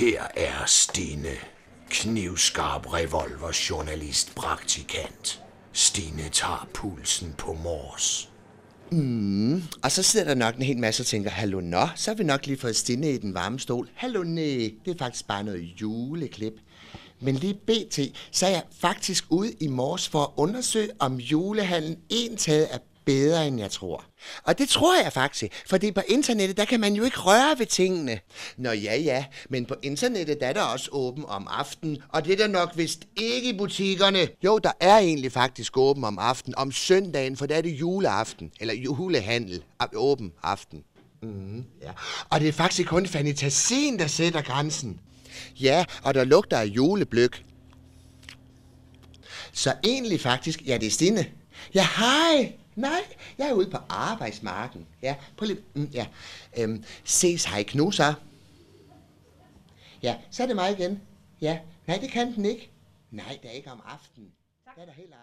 Her er Stine, knivskarp revolverjournalist praktikant. Stine tager pulsen på Mors. Og så sidder der nok en hel masse og tænker, hallo nå, så har vi nok lige fået Stine i den varme stol. Hallo nej, det er faktisk bare noget juleklip. Men lige BT, så er jeg faktisk ude i Mors for at undersøge, om julehandlen entaget er bedre, end jeg tror. Og det tror jeg faktisk, fordi på internettet, der kan man jo ikke røre ved tingene. Nå ja, men på internettet der er der også åben om aftenen, og det er der nok vist ikke i butikkerne. Jo, der er egentlig faktisk åben om aftenen, om søndagen, for der er det juleaften, eller julehandel, åben aften. Ja. Og det er faktisk kun fantasien, der sætter grænsen. Ja, og der lugter af julebløk. Så egentlig faktisk, ja, det er Stine. Ja, hej. Nej, jeg er ude på arbejdsmarken. Ja, prøv lige. Ses, hej Knusser. Ja, så er det mig igen. Ja, nej, det kan den ikke. Nej, det er ikke om aftenen. Der er der helt af.